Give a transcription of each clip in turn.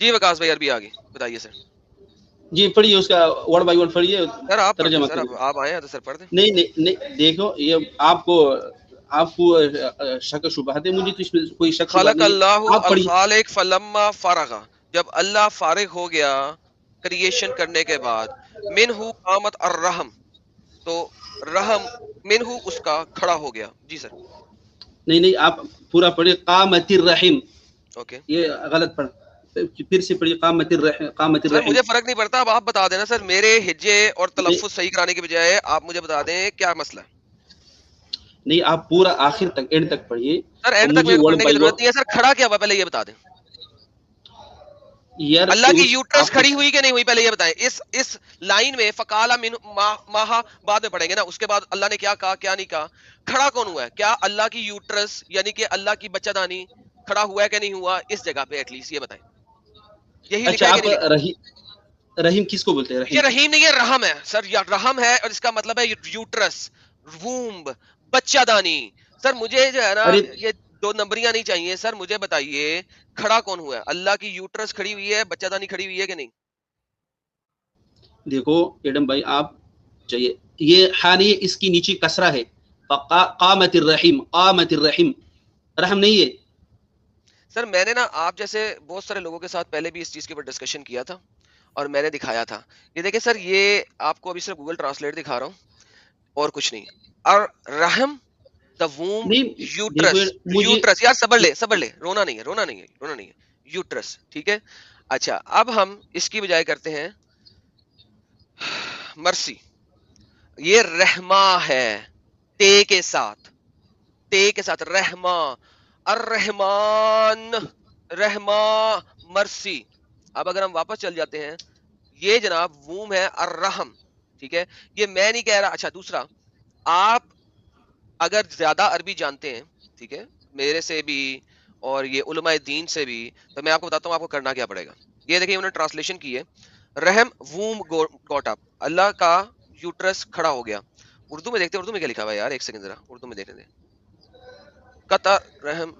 جی وکاس بھائی عربی آگے بتائیے سر. جی پڑھیے اس کا ورڈ بائی ورڈ پڑھیے سر آپ پڑھ دیں, ترجمہ سر کریے. آپ آئے ہیں تو سر پڑھ دیں. نہیں دیکھو یہ آپ کو شک شبہ ہے, مجھے تو اس میں کوئی شک شبہ خلق نہیں اللہ ہے. آپ پڑھیے. الخالق فلما فرغ, جب اللہ فارغ ہو گیا کریشن کرنے کے بعد, منہ قامت الرحم, تو رحم منہ اس کا کھڑا ہو گیا. جی سر. نہیں آپ پورا پڑھیے. قامت الرحم, اوکے یہ غلط پڑھ, پھر سے پڑھیے. قامت الرحم, قامت سر الرحم. مجھے فرق نہیں پڑتا, اب آپ بتا دینا سر, میرے ہجے اور نہیں تلفظ صحیح کرانے کے بجائے آپ مجھے بتا دیں کیا مسئلہ ہے. نہیں آپ پورا آخر تک اینڈ تک پڑھیے سر اور اینڈ تک مجھے میرے کو ورڈ پڑھنے کی بائی ضرورت ورڈ. نہیں ہے. سر کھڑا کیا ہوا پہلے یہ بتا دیں. یار اللہ کی اس یوٹرس آپ کو کھڑی ہوئی کہ نہیں ہوئی پہلے یہ بتائیں. اس لائن میں فقال من ماہا بعد میں پڑھیں گے نا, اس کے بعد اللہ نے کیا کہا کیا نہیں کہا. کھڑا کون ہوا ہے, کیا اللہ کی یوٹرس یعنی کہ اللہ کی بچہ دانی کھڑا ہوا ہے کہ نہیں ہوا, اس جگہ پہ ایٹ لیسٹ یہ بتائیں. یہی لکھا اچھا ہے کہ آپ نہیں لکھا. رحیم کس کو بولتے ہیں؟ یہ رحیم کو رحیم نہیں ہے, رحم ہے سر. یا رحم ہے اور اس کا مطلب ہے یوٹرس, وومب, بچہ دانی. سر مجھے جو ہے نا ارے یہ دو نمبریاں نہیں چاہیے. سر مجھے بتائیے کھڑا کون ہوا ہے, اللہ کی یوٹرس کھڑی ہوئی ہے, بچہ دانی کھڑی ہوئی ہے کہ نہیں. دیکھو ایڈم بھائی آپ چاہیے, یہ حانی اس کی نیچے کسرہ ہے. قامت الرحیم, قامت الرحیم, رحم نہیں ہے. سر میں نے نا آپ جیسے بہت سارے لوگوں کے ساتھ پہلے بھی اس چیز کے اوپر ڈسکشن کیا تھا اور میں نے دکھایا تھا. یہ دیکھیں سر, یہ آپ کو ابھی صرف گوگل ٹرانسلیٹ دکھا رہا ہوں اور کچھ نہیں. اور رحم دا ووم نہیں دیکھو یوٹرس, مجھے یوٹرس یار صبر لے, رونا نہیں ہے, رونا نہیں ہے, یوٹرس. ٹھیک ہے. اچھا اب ہم اس کی بجائے کرتے ہیں مرسی. یہ رحمہ ہے تے کے ساتھ, رحمہ, الرحمن, رحمہ, مرسی. اب اگر ہم واپس چل جاتے ہیں, یہ جناب ووم ہے الرحم. ٹھیک ہے, یہ میں نہیں کہہ رہا. اچھا دوسرا, آپ اگر زیادہ عربی جانتے ہیں, ٹھیک ہے, میرے سے بھی اور یہ علماء دین سے بھی, تو میں آپ کو بتاتا ہوں آپ کو کرنا کیا پڑے گا. یہ دیکھیں انہوں نے ٹرانسلیشن کی ہے, رحم ووم گوٹ اپ, اللہ کا یوٹرس کھڑا ہو گیا. اردو میں دیکھتے ہیں اردو میں کیا لکھا ہوا ہے یار, ایک سیکنڈ ذرا اردو میں دیکھنے دیں. قطر رحم,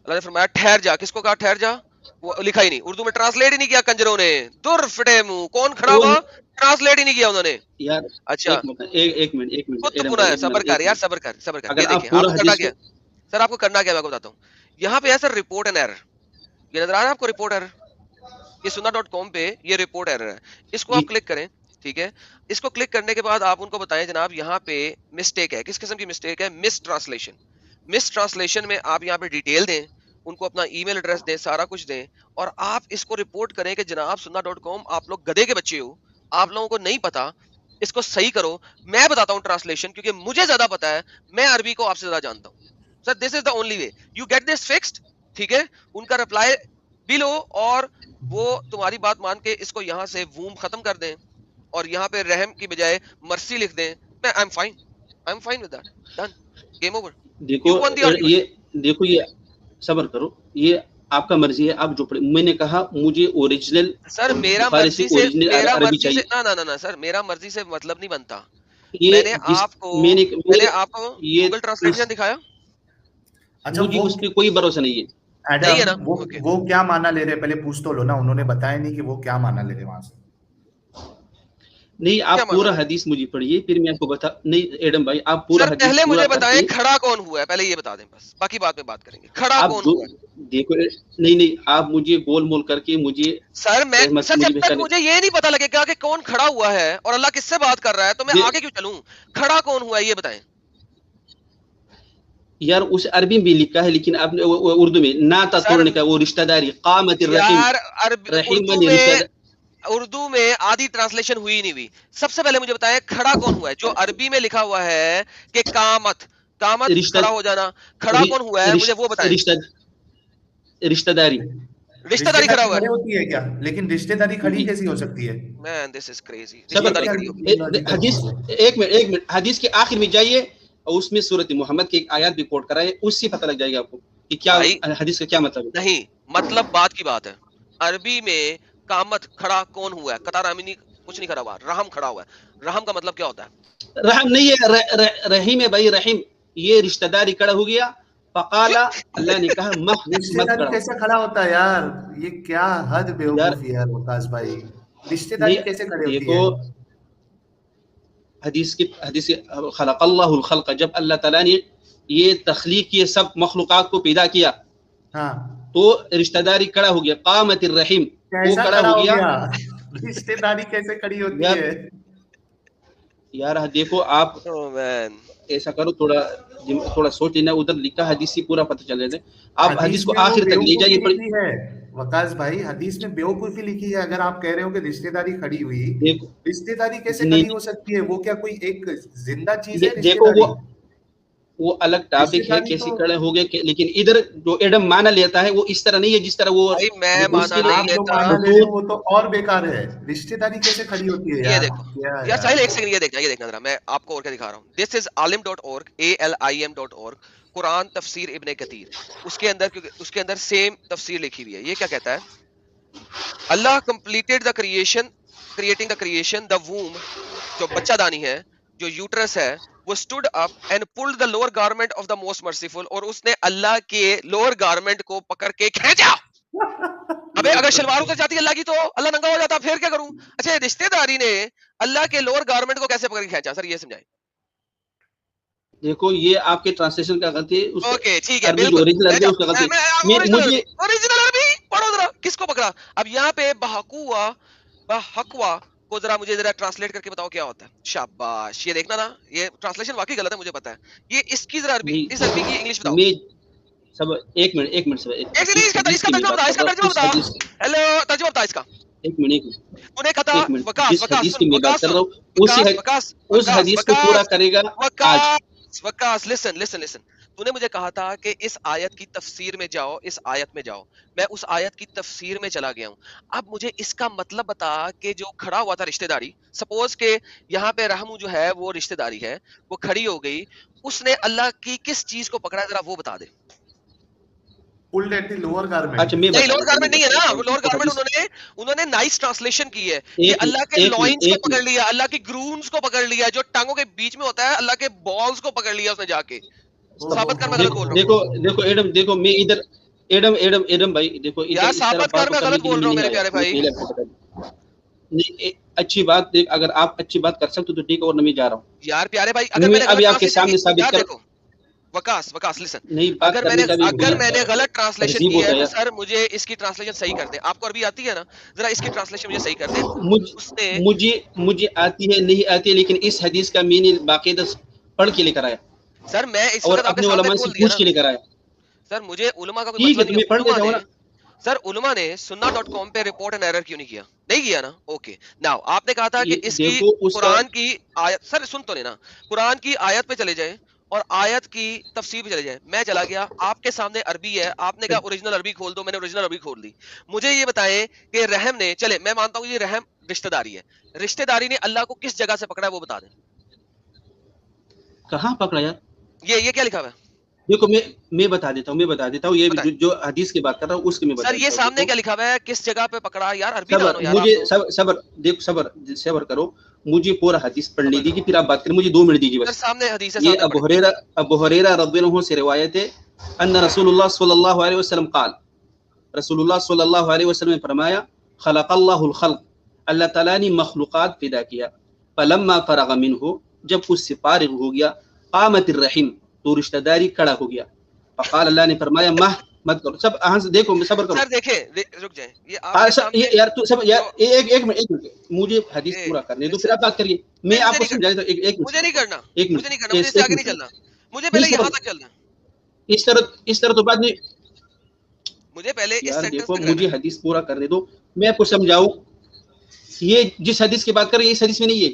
اللہ نے فرمایا ٹھہر جا. کس کو کہا ٹھہر جا, وہ لکھا ہی نہیں اردو میں, ٹرانسلیٹ ہی نہیں کیا کنجروں نے. در فٹے منہ, کون کھڑا وہ ہوا, ٹرانسلیٹ ہی نہیں کیا انہوں نے. یار اچھا ایک منٹ خود ایڈم گناہ بھائی, ہے, ایک صبر منٹ کر ایک یار, منٹ صبر کر. یہ اگر دیکھیں آپ آپ پورا کو کرنا حدیث کیا کو. ہے. سر آپ کو کرنا کیا, میں آپ کو بتاتا ہوں. یہاں پہ ہے سر رپورٹ اینڈ ایرر, یہ نظر آ رہا ہے آپ کو رپورٹ ایرر, یہ sunna.com پہ یہ رپورٹ ایرر ہے. اس کو جی آپ کلک کریں. ٹھیک ہے, اس کو کلک کرنے کے بعد آپ ان کو بتائیں جناب یہاں پہ مسٹیک ہے. کس قسم کی مسٹیک ہے, مس ٹرانسلیشن. مس ٹرانسلیشن میں آپ یہاں پہ ڈیٹیل دیں, ان کو اپنا ای میل ایڈریس دیں, سارا کچھ دیں, اور آپ اس کو رپورٹ کریں کہ جناب sunna.com آپ لوگ گدے کے بچے ہو, آپ لوگوں کو نہیں پتا, اس کو صحیح کرو. میں بتاتا ہوں ٹرانسلیشن کیونکہ مجھے زیادہ پتا ہے, میں عربی کو آپ سے زیادہ جانتا ہوں. Sir this is the only way you get this fixed. ٹھیک ہے, ان کا رپلائی بھی لو اور وہ تمہاری بات مان کے اس کو یہاں سے ووم ختم کر دیں اور یہاں پہ رحم کی بجائے مرسی لکھ دیں. میں I am fine with that. Done, game over, you won the argument. دیکھو یہ صبر کرو, یہ آپ کا مرضی ہے, آپ جو پڑھے. میں نے کہا مجھے اوریجنل سر میرا فارسی مرضی سے, اوریجنل عربی چاہیے. نہ سر میرا مرضی سے مطلب نہیں بنتا. میں یہ نے جس آپ کو میں نے یہ گوگل اس ٹرانسلیشن دکھایا. اچھا مجھے وہ اس پہ کوئی بھروسہ نہیں ہے. نہیں ہے ایڈم نا, اوکے. وہ کیا مانا لے رہے, پہلے پوچھ تو لو نا, انہوں نے بتایا نہیں کہ وہ کیا مانا لے رہے وہاں سے. نہیں کیا آپ مانا پورا ہے حدیث مجھے پڑھیے, پھر میں آپ کو بتا. نہیں ایڈم بھائی آپ پورا سر حدیث پہلے پورا مجھے کر بتائیں کے کھڑا کون ہوا ہے, پہلے یہ بتا دیں بس, باقی بات میں بات کریں گے. کھڑا آپ کون جو ہوا ہے دیکھو. نہیں آپ مجھے گول مول کر کے مجھے سر. سر مجھے جب تک بہتانے. مجھے یہ نہیں پتا لگے گا کہ کون کھڑا ہوا ہے اور اللہ کس سے بات کر رہا ہے تو میں آگے کیوں چلوں. کھڑا کون ہوا ہے یہ بتائیں. یار اس عربی میں بھی لکھا ہے, لیکن آپ نے اردو میں نہ تھا سر توڑنے کا, وہ رشتہ داری. قامت الرحیم, یار رحیم بنی رشتہ دار. اردو میں آدھی ٹرانسلیشن ہوئی نہیں ہوئی. سب سے پہلے مجھے بتائیں کھڑا کون ہوا ہے. جو عربی میں لکھا ہوا ہے کہ قامت رشتہ کھڑا ہو جانا, کھڑا کون ہوا ہے مجھے وہ بتائیں. رشتہ داری. رشتہ داری کھڑا ہوا کھڑے ہے. ہوتی ہے کیا, لیکن رشتے داری کھڑی کیسی ہو سکتی ہے. مین دس از کریزی. رشتہ صبر داری کرو. کھڑی ہوگی. لاجیکل حدیث چیز ہے. ایک منٹ حدیث کے آخر میں جائیے اور اس میں سورۃ محمد کی ایک آیات بھی کوٹ کرائے, اس سے پتہ لگ جائے گا آپ کو کہ کیا بھائی حدیث کا کیا مطلب ہے. نہیں, مطلب بات کی بات ہے. عربی میں قامت کھڑا کون ہوا ہے, قطار امینی کچھ نہیں کھڑا ہوا, رحم کھڑا ہوا ہے. رحم کا مطلب کیا ہوتا ہے. رحم نہیں ہے, رحیم ہے بھائی, رحیم. یہ رشتہ داری کڑا ہو گیا, فقال اللہ نے کہا مہ رشتے مت داری کرو. کیسے کھڑا ہوتا ہے یار؟ یہ کیا حد بیوقوفی ہے وقاص بھائی. رشتے داری کیسے کھڑی ہوتی دیکھو ہے؟ حدیث خلق اللہ الخلق، جب اللہ تعالیٰ نے یہ تخلیق کیے سب مخلوقات کو پیدا کیا ہاں تو رشتہ داری کھڑا ہو گیا. قامت الرحیم، وہ کیسا کھڑا کھڑا ہو ہو گیا. گیا؟ رشتے داری کیسے کھڑی ہوتی یار ہے؟ یار دیکھو آپ Oh man. ایسا کرو، تھوڑا سوچ لینا، ادھر لکھا حدیث سے پورا پتہ چل جاتا ہے. آپ حدیث کو میں وہ آخر تک لے بیوقوفی جائیے. لکھی ہے وقاص بھائی، حدیث میں بیوقوفی لکھی ہے. اگر آپ کہہ رہے ہو کہ رشتے داری کھڑی ہوئی، دیکھو رشتے داری کیسے نہیں کھڑی ہو سکتی ہے؟ وہ کیا کوئی ایک زندہ چیز ہے رشتے دیکھو داری؟ وہ الگ رشتے ٹاپک ہے داری کیسے تو کھڑے ہو گئے، لیکن ادھر جو ایڈم مانا لیتا ہے وہ اس طرح نہیں ہے جس طرح وہ. بھائی میں دیکھو اس مانا کے لیے نہیں آپ جو لیتا. مانا لے رہے خطوط ہو وہ تو اور بیکار ہے. رشتے داری کیسے کھڑی ہوتی ہے یہ یار؟ دیکھو کیا ہے یا یار؟ ساحل ایک سیکنڈ یہ دیکھنا ذرا، میں آپ کو اور کیا دکھا رہا ہوں. دس از alim.org alim.org قرآن تفسیر ابن کثیر. اس کے اندر سیم تفسیر لکھی ہوئی ہے. یہ کیا کہتا ہے؟ Allah completed the creating the creation the womb, جو بچہ دانی ہے، جو یوٹرس ہے، وہ stood up and pulled the lower garment of the most merciful، اور اس نے اللہ کے لوور گارمنٹ کو پکڑ کے کھینچا. ابے اگر شلوار اتر جاتی اللہ کی تو اللہ ننگا ہو جاتا، پھر کیا کروں؟ اچھا رشتے داری نے اللہ کے لوور گارمنٹ کو کیسے پکڑ کے کھینچا؟ سر یہ سمجھائیں. دیکھو یہ آپ کے ٹرانسلیشن کا غلطی ہے. اس کا اوکے ٹھیک ہے، عربی جو بالکل اوریجنل عربی ہے اس کا غلطی ہے. مجھے اوریجنل عربی پڑھو ذرا، کس کو پکڑا؟ اب یہاں پہ بحقوا کو ذرا مجھے ذرا ٹرانسلیٹ کر کے بتاؤ کیا ہوتا ہے. شاباش، یہ دیکھنا نا، یہ ٹرانسلیشن واقعی غلط ہے مجھے پتا ہے. یہ اس کی ذرا عربی، اس عربی کی انگلش بتاؤ. میں سب ایک منٹ سب اس کا حدیث کی میں ترجمہ بات بتا، کر اس کا رہا ترجمہ ہوں. اس بتا. حدیث ہیلو، ترجمہ بتا اس کا. ایک منٹ انہیں کہا جس حدیث کی میں بات کر رہا ہوں اس حدیث کو پورا کرے گا آج. وکاس لسن. تو نے مجھے کہا تھا کہ اس آیت کی تفسیر میں جاؤ، اس آیت میں جاؤ. میں اس آیت کی تفسیر میں چلا گیا ہوں. اب مجھے اس کا مطلب بتا کہ جو کھڑا ہوا تھا رشتہ داری، سپوز کہ یہاں پہ رحم جو ہے وہ رشتہ داری ہے، وہ کھڑی ہو گئی، اس نے اللہ کی کس چیز کو پکڑا ذرا وہ بتا دے. pulled at the lower garment. اچھا میں نہیں، بتا لوور دیتا گارمنٹ نہیں ہے نا، ہوں. لوور گارمنٹ انہوں نے نائس ٹرانسلیشن کی ہے کہ ایک اللہ کے منٹ لوئنز کو پکڑ لیا، اللہ کی گرونز کو پکڑ لیا، جو ٹانگوں کے بیچ میں ہوتا ہے، اللہ کے بالز کو پکڑ لیا اس نے جا کے. ثابت کر میں غلط بول رہا ہوں. دیکھو ایڈم، دیکھو میں ادھر ایڈم بھائی دیکھو ادھر یار اس طرح ثابت کر بات میں کرنے غلط کے لیے بول رہا میں ہوں نہیں میرے آیا. پیارے بھائی. پہلے آپ کو بتا دیں نہیں اچھی بات دیکھ، اگر آپ اچھی بات کر سکتے تو ٹھیک ہے، اور میں جا رہا ہوں. یار پیارے بھائی اگر میں نے ابھی غلط آپ کے سامنے ٹرانسلیشن کی، ثابت یار کر دیکھو وکاس لسن، نہیں بات کرنے کا بھی اگر میں نے غلط ٹرانسلیشن تہذیب کی ہوتا ہے ہے تو یار. سر مجھے اس کی ٹرانسلیشن صحیح کر دیں. آپ کو عربی آتی ہے نا، ذرا اس کی ٹرانسلیشن مجھے صحیح کر دیں. اس نے مجھے آتی ہے نہیں آتی ہے، لیکن اس حدیث کا میں نے باقاعدہ پڑھ کے لے کر آیا سر میں اس اور وقت آپ کے اپنے سامنے علماء سے کھول دیا پوچھ نا. کے لے کر آیا. سر مجھے علماء کا کوئی ٹھیک مسئلہ ہے تو نہیں میں پڑھ لیتا ہوں نا. سر علماء نے sunna.com پہ رپورٹ اینڈ ایرر کیوں نہیں کیا نا. اوکے ناؤ آپ نے کہا تھا کہ اس کی دیکھو اس کا قرآن کی آیت، سر سن تو لینا، قرآن کی آیت پہ چلے جائیں اور آیت کی تفسیر پہ چلے جائیں. میں چلا گیا، آپ کے سامنے عربی ہے، آپ نے کہا اوریجنل عربی کھول دو، میں نے اوریجنل عربی کھول دی. مجھے یہ بتائیں کہ رحم نے، چلے میں مانتا ہوں یہ رحم رشتہ داری ہے، رشتہ داری نے اللہ کو کس جگہ سے پکڑا ہے وہ بتا دیں. کہاں پکڑا یار؟ یہ کیا لکھا ہوا ہے؟ دیکھو میں بتا دیتا ہوں یہ جو حدیث کی بات کر رہا ہوں اس کی میں بتا سر دیتا یہ ہوں. سامنے کیا لکھا ہوا ہے، کس جگہ پہ پکڑا؟ یار عربی جانو یار. مجھے صبر کرو، مجھے پورا حدیث پڑھنے دیجیے پھر آپ بات کریں. مجھے 2 منٹ دیجیے بس. سامنے حدیث ہے، یہ ابو ہریرہ رضی اللہ عنہ سے روایت ہے ان رسول اللہ صلی اللہ علیہ وسلم قال، رسول اللہ صلی اللہ علیہ وسلم نے فرمایا خلق اللہ الخلق، اللہ تعالیٰ نے مخلوقات پیدا کیا. فلما فرغ منہ، جب اس سے فارغ ہو گیا، قامت الرحم، تو رشتہ داری کھڑا ہو گیا. فقال، اللہ نے فرمایا مت کرو. سب یہاں سے دیکھو، صبر کرو. سر دیکھیں رک جائیں، یہ آپ کے سامنے یار تو سب یار ایک منٹ مجھے حدیث پورا کرنے دو پھر آپ بات کریے. میں آپ کو سمجھا دیتا ہوں. مجھے نہیں کرنا، ایک مجھے نہیں کرنا، مجھے اس سے آگے نہیں چلنا، مجھے پہلے یہاں تک چلنا. اس طرح تو بات نہیں. مجھے پہلے اس یار سینٹنس دیکھو تک مجھے حدیث پورا کرنے دو، میں آپ کو سمجھاؤں. یہ جس حدیث کی بات کر رہے ہیں اس حدیث میں نہیں ہے.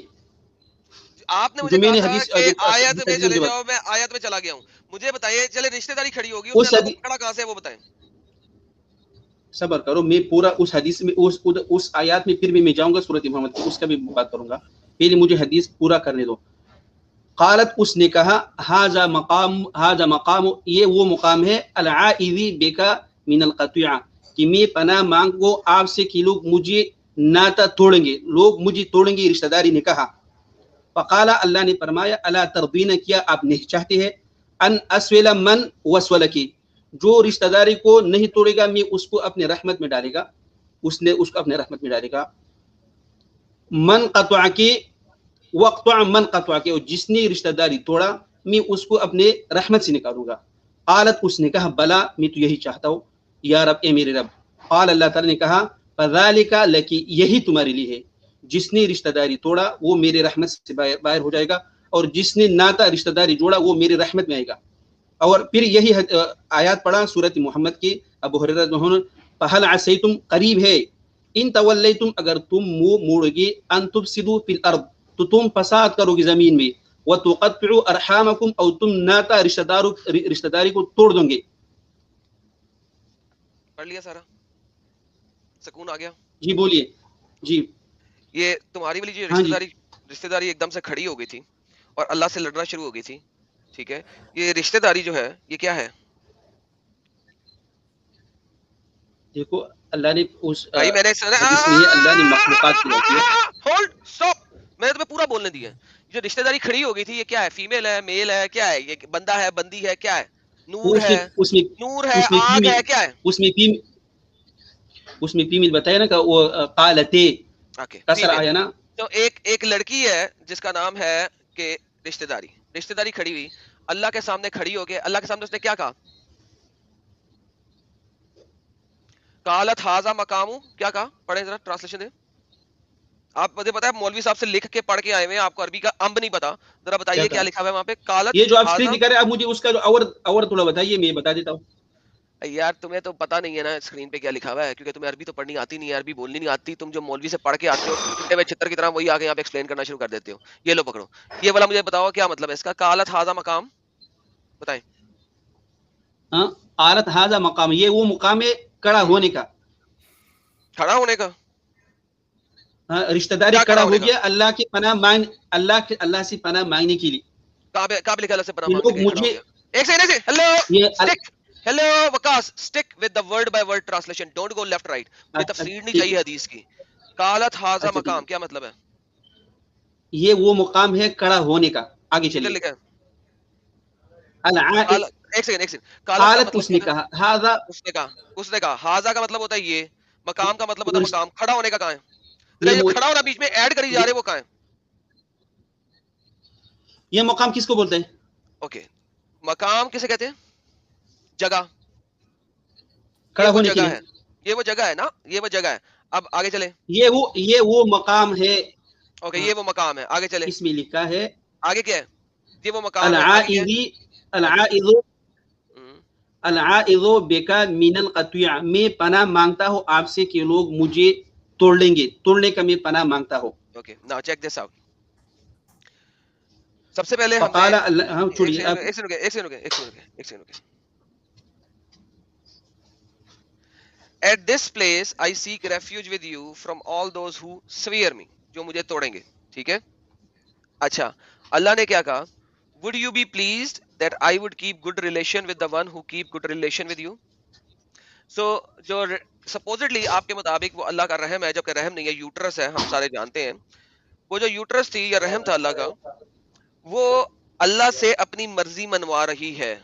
آپ نے مجھے کہا تھا کہ آیت میں چلے جاؤ، میں آیت میں چلا گیا ہوں. مجھے بتائیے چلے رشتہ داری کھڑی ہوگی، اس نے اللہ کو پکڑا کہاں سے وہ بتائیں. صبر کرو، میں پورا اس حدیث میں اس آیات میں پھر بھی میں جاؤں گا سورۃ محمد کی، اس کا بھی بات کروں گا. پہلے مجھے حدیث پورا کرنے دو. قالت، اس نے کہا ھذا مقام، یہ وہ مقام ہے العائذ بک من القطیعہ، کہ میں پناہ مانگو آپ سے کہ لوگ مجھے ناتا توڑیں گے، لوگ مجھے توڑیں گے. رشتہ داری نے کہا. فقال، اللہ نے فرمایا الا ترضین، کیا آپ نہیں چاہتے ہیں ان اسول من وسولکی، جو رشتہ داری کو نہیں توڑے گا میں اس کو اپنے رحمت میں ڈالے گا، اس نے اس کو اپنے رحمت میں ڈالے گا. من قطعکی وقطع من قطعکی، اور جس نے رشتہ داری توڑا میں اس کو اپنے رحمت سے نکالوں گا. قالت، اس نے کہا بلا، میں تو یہی چاہتا ہوں یا رب، اے میرے رب. قال، اللہ تعالیٰ نے کہا فذالک لکی، یہی تمہارے لیے ہے. جس نے رشتہ داری توڑا وہ میرے رحمت سے باہر ہو جائے گا، اور جس نے ناتا رشتہ داری جوڑا وہ میرے رحمت میں آئے گا. اور پھر یہی آیات پڑھا سورۃ محمد کی. ابو ہریرہ رضی اللہ عنہ، فہل عسیتم، قریب ہے، ان تولیتم، اگر تم منہ موڑ گے، ان تفسدوا فی الارض، تو تم فساد کرو گے زمین میں، وتقطعوا ارحامکم، اور تم ناتا رشتہ داری کو توڑ دو گے. پڑھ لیا سارا؟ سکون آ گیا؟ جی بولیے. جی یہ تمہاری والی جو ہاں جی. رشتہ داری ایک دم سے کھڑی ہو گئی تھی اور اللہ سے لڑنا شروع ہو گئی تھی، ٹھیک ہے؟ یہ رشتہ داری جو ہے یہ کیا ہے؟ دیکھو اللہ نے اس بھائی میں نے حدیث میں اللہ نے مخلوقات کی بات کی. ہولڈ اسٹاپ، میں نے تمہیں پورا بولنے دیا. جو رشتہ داری کھڑی ہو گئی تھی یہ کیا ہے؟ فیمیل ہے، میل ہے، کیا ہے؟ یہ بندہ ہے، بندی ہے، کیا ہے؟ نور ہے، نور ہے، آگ ہے، کیا ہے؟ اس میں فیمیل بتایا نا کہ وہ قالتے کسر آیا نا. تو ایک لڑکی ہے جس کا نام ہے کہ رشتہ داری کھڑی ہوئی اللہ کے سامنے، کھڑی ہو کے اللہ کے سامنے اس نے کیا کہا؟ قالت ھذا مقام، کیا کہا؟ پڑھیں ذرا، ٹرانسلیشن دیں. آپ مجھے پتا ہے مولوی صاحب سے لکھ کے پڑھ کے آئے ہوئے ہیں، آپ کو عربی کا امب نہیں پتا، ذرا بتائیے کیا لکھا ہوا ہے وہاں پہ؟ قالت، یہ جو آپ اسکرین دکھا رہے ہیں، آپ مجھے اس کا اور تھوڑا بتائیے، میں بتا دیتا ہوں. یار تمہیں تو پتا نہیں ہے نا اسکرین پہ کیا لکھا ہوا ہے، کیونکہ تمہیں عربی تو پڑھنی آتی نہیں ہے، عربی بولنی نہیں آتی. تم جو مولوی سے پڑھ کے آتے ہو چٹے میں چھتر کی طرح وہی آگے یہاں پہ ایکسپلین کرنا شروع کر دیتے ہو. یہ لو پکڑو، یہ والا مجھے بتاؤ کیا مطلب ہے اس کا؟ قالت ھذا مقام، بتائیں. ہاں، قالت ھذا مقام، یہ وہ مقام ہے کھڑا ہونے کا، کھڑا ہونے کا. رشتہ داری کھڑا ہو گیا اللہ کی پناہ مانگ، اللہ سے پناہ مانگنے کے لیے. کہاں لکھا اللہ سے پناہ یہ مانگنے لوگ کے لیے کھڑا ہو مجھے گیا؟ ایک سیکنڈ، ہیلو یہ stick, hello Vikas, stick with the word by word translation, don't go left right. یہ تفسیر نہیں چاہیے حدیث کی. قالت ھذا مقام کیا مطلب ہے؟ یہ وہ مقام ہے کھڑا ہونے کا. آگے چلیے. ایک سیکنڈ، قالت، اس نے کہا، ھذا، اس نے کہا ھذا کا مطلب ہوتا ہے یہ، مقام کا مطلب ہوتا ہے مقام، کھڑا ہونے کا کہاں ہے؟ جو کھڑا ہونا بیچ میں ایڈ کری جا رہے وہ کہاں ہے؟ یہ مقام کس کو بولتے ہیں؟ اوکے، مقام کسے کہتے ہیں؟ جگہ. کھڑا ہونے کے لیے. یہ وہ جگہ ہے نا، یہ وہ جگہ ہے. اب آگے چلیں. یہ وہ مقام ہے. اوکے، یہ وہ مقام ہے. آگے چلیں. اس میں لکھا ہے آگے کیا ہے؟ یہ وہ مقام ہے. العائذ بکا من القطیع، میں پناہ مانگتا ہوں آپ سے کہ لوگ مجھے توڑ لیں گے، توڑنے کا میں پناہ مانگتا ہوں. Okay, now check this out. سب سے پہلے فقال اللہ، ہم چھوڑیے اب. ایک second. At this place I seek refuge with you from all those who swear me، جو مجھے توڑیں گے. ٹھیک ہے. اچھا، اللہ نے کیا کہا؟ Would you be pleased that I would keep good relation with the one who keep good relation with you؟ So جو supposedly آپ کے مطابق وہ اللہ کا رحم ہے، جبکہ رحم نہیں ہے، یوٹرس ہے، ہم سارے جانتے ہیں. وہ جو یوٹرس تھی یا رحم تھا اللہ کا، وہ اللہ سے اپنی مرضی منوا رہی ہے.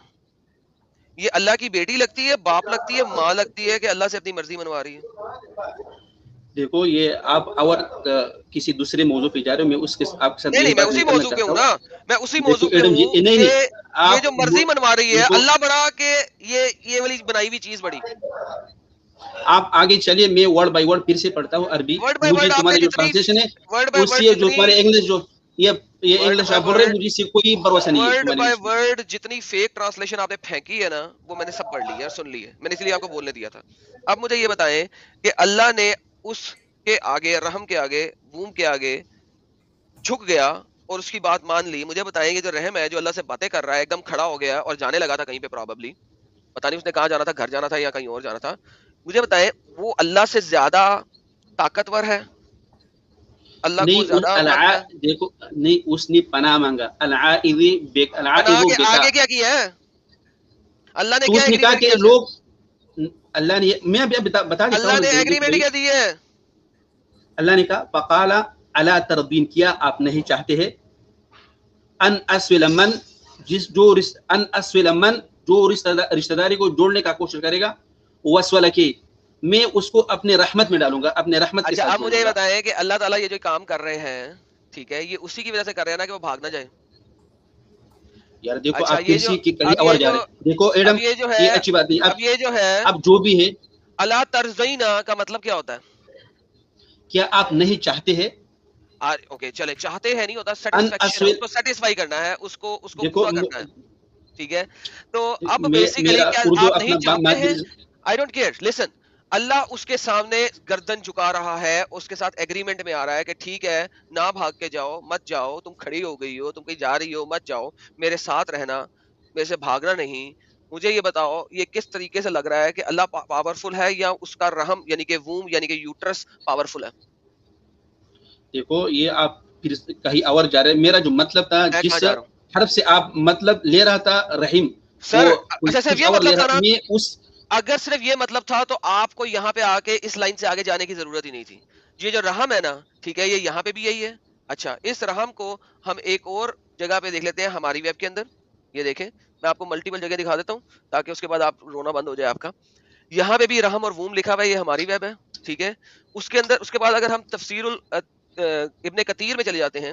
یہ اللہ کی بیٹی لگتی ہے، باپ لگتی ہے، ماں لگتی ہے، کہ اللہ سے اپنی مرضی منوا رہی ہے؟ دیکھو یہ آپ اور کسی دوسرے موضوع پہ جا رہے ہو، میں اس کے آپ کے ساتھ نہیں، میں اسی موضوع پہ ہوں نا، میں اسی موضوع پہ ہوں کہ یہ جو مرضی منوا رہی ہے اللہ بڑا کہ یہ والی بنائی ہوئی چیز بڑی. آپ آگے چلیے، میں ورڈ بائی ورڈ پھر سے پڑھتا ہوں عربی. مجھے تمہاری جو ٹرانسلیشن ہے اس سے جو تمہارے انگلش جو یہ انگلش آپ بول رہے ہیں، مجھے سے کوئی بھروسہ نہیں ہے. ورڈ بائی ورڈ جتنی فیک ٹرانسلیشن آپ نے پھینکی ہے نا، وہ میں نے سب پڑھ لی ہے، سن لی ہے، میں نے اس لیے آپ کو بولنے دیا تھا. اب مجھے یہ بتائیں کہ اللہ نے اس کے آگے، رحم کے آگے، ووم کے آگے جھک گیا اور اس کی بات مان لی. مجھے بتائیں کہ جو رحم ہے، جو اللہ سے باتیں کر رہا ہے، ایک دم کھڑا ہو گیا اور جانے لگا تھا کہیں پہ، پراببلی پتہ نہیں اس نے کہاں جانا تھا، گھر جانا تھا یا کہیں اور جانا تھا. مجھے بتائیں وہ اللہ سے زیادہ طاقتور ہے؟ اللہ کو زیادہ دیکھو نہیں، اس نے پناہ مانگا. آگے کیا کیا ہے اللہ نے؟ اس نے کہا کہ لوگ، اللہ نے، میں ابھی بتا دیتا ہوں، اللہ نے ایگریمنٹ کیا دی ہے. اللہ نے کہا فقال الا ترضین، کیا آپ نہیں چاہتے ہیں، ان اسول من، جو ان اسول من جو رشتہ داری کو جوڑنے کا کوشش کرے گا وسول کے میں اس کو اپنے رحمت میں ڈالوں گا, اپنے رحمت کے اچھا ساتھ آپ مجھے یہ جوڑوں گا. بتائیں کہ اللہ تعالیٰ یہ جو کام کر رہے ہیں ٹھیک ہے, یہ اسی کی وجہ سے کر رہے ہیں نا کہ وہ بھاگ نہ جائے. یار دیکھو اچھا آپ یہ جو کسی کی کہیں اب اور یہ جا جو رہے ہیں, دیکھو ایڈم اب یہ جو یہ ہے اچھی بات نہیں. اب یہ جو ہے اب جو بھی ہے اللہ ترزینا کا مطلب کیا ہوتا ہے؟ کیا آپ نہیں چاہتے ہیں اوکے چلے چاہتے ہیں نہیں ہوتا, ان سیٹسفیکشن ہے, اس کو سیٹسفائی کرنا ہے, اس کو دیکھو پورا کرنا ہے. ٹھیک ہے تو اب میں بیسیکلی میرا کیا اردو آپ نہیں اپنا چاہتے ہیں؟ مادری آئی ڈونٹ کیئر, لسن, اللہ اس کے سامنے گردن جھکا رہا ہے, اس کے ساتھ ایگریمنٹ میں آ رہا ہے کہ ٹھیک ہے نہ بھاگ کے جاؤ, مت جاؤ, تم کھڑی ہو گئی ہو, تم کہیں جا رہی ہو, مت جاؤ, میرے ساتھ رہنا, میرے سے بھاگنا نہیں. مجھے یہ بتاؤ یہ کس طریقے سے لگ رہا ہے کہ اللہ پاورفل ہے یا اس کا رحم یعنی کہ ووم یعنی کہ یوٹرس پاورفل ہے؟ دیکھو یہ آپ پھر کہیں اور جا رہے ہیں. میرا جو مطلب تھا میں کہاں جس جا رہا ہوں حرف سے آپ مطلب لے رہا تھا رحیم, سر؟ وہ اچھا صرف کچھ یہ اور لے مطلب تھا رہا, نا, میں اس اگر صرف یہ مطلب تھا تو آپ کو یہاں پہ آ کے اس لائن سے آگے جانے کی ضرورت ہی نہیں تھی. یہ جو رحم ہے نا ٹھیک ہے, یہ یہاں پہ بھی یہی ہے. اچھا اس رحم کو ہم ایک اور جگہ پہ دیکھ لیتے ہیں ہماری ویب کے اندر. یہ دیکھیں میں آپ کو ملٹیپل جگہ دکھا دیتا ہوں تاکہ اس کے بعد آپ رونا بند ہو جائے آپ کا. یہاں پہ بھی رحم اور ووم لکھا ہوا ہے, یہ ہماری ویب ہے ٹھیک ہے. اس کے اندر اس کے بعد اگر ہم تفسیر ابن کثیر میں چلے جاتے ہیں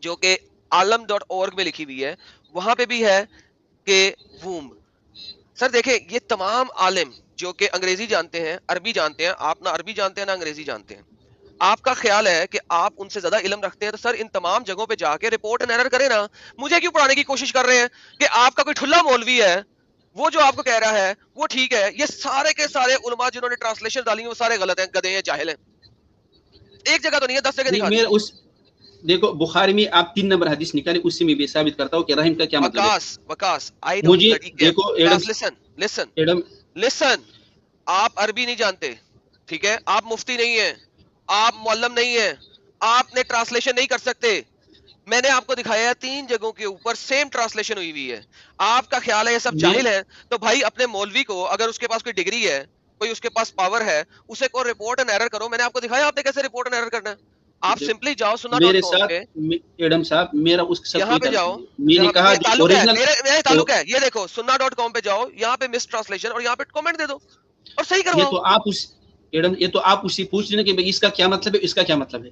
جو کہ عالم.org میں لکھی ہوئی ہے, وہاں پہ بھی ہے کہ ووم. سر دیکھیں یہ تمام عالم جو کہ انگریزی جانتے ہیں, عربی جانتے ہیں, آپ نہ عربی جانتے ہیں نہ انگریزی جانتے ہیں, آپ کا خیال ہے کہ آپ ان سے زیادہ علم رکھتے ہیں, تو سر ان تمام جگہوں پہ جا کے رپورٹ اینڈ ایرر کریں نا. مجھے کیوں پڑھانے کی کوشش کر رہے ہیں کہ آپ کا کوئی ٹھلا مولوی ہے وہ جو آپ کو کہہ رہا ہے وہ ٹھیک ہے. یہ سارے کے سارے علماء جنہوں نے ٹرانسلیشن ڈالی ہیں وہ سارے غلط ہیں, گدھے ہیں, جاہل ہیں. ایک جگہ تو نہیں ہے, 10 جگہ دکھا میرا دیجیے. اس دیکھو بخاری میں آپ 3 نمبر حدیث نکالے, اس سے میں بھی ثابت کرتا ہوں کہ رحم کا کیا مطلب ہے. وکاس آئی ڈونٹ مجھے بلڈی کیئر. دیکھو ایڈم ایڈم لسن, آپ عربی نہیں جانتے ٹھیک ہے, آپ مفتی نہیں ہیں, آپ معلم نہیں ہیں, آپ نے ٹرانسلیشن نہیں کر سکتے. میں نے آپ کو دکھایا ہے 3 جگہوں کے اوپر سیم ٹرانسلیشن ہوئی ہوئی ہے. آپ کا خیال ہے یہ سب جاہل ہیں, تو بھائی اپنے مولوی کو اگر اس کے پاس کوئی ڈگری ہے, کوئی اس کے پاس پاور ہے, اسے کو رپورٹ اینڈ ایرر کرو. میں نے آپ کو دکھایا آپ نے کیسے رپورٹ اینڈ ایرر کرنا ہے. آپ سمپلی جاؤ میرے sunna.com ساتھ پہ, ایڈم صاحب میرا اس کے ساتھ یہاں کوئی پہ تعلق جاؤ, نہیں. میں نے کہا جو تعلق ہے اوریجنل میرے تعلق ہے, یہ دیکھو sunna.com پہ جاؤ, یہاں پہ مس ٹرانسلیشن اور یہاں پہ کامنٹ دے دو اور صحیح یہ کرواؤ. تو آپ اس ایڈم یہ تو آپ اس سے پوچھ لینا کہ اس کا کیا مطلب ہے, اس کا کیا مطلب ہے.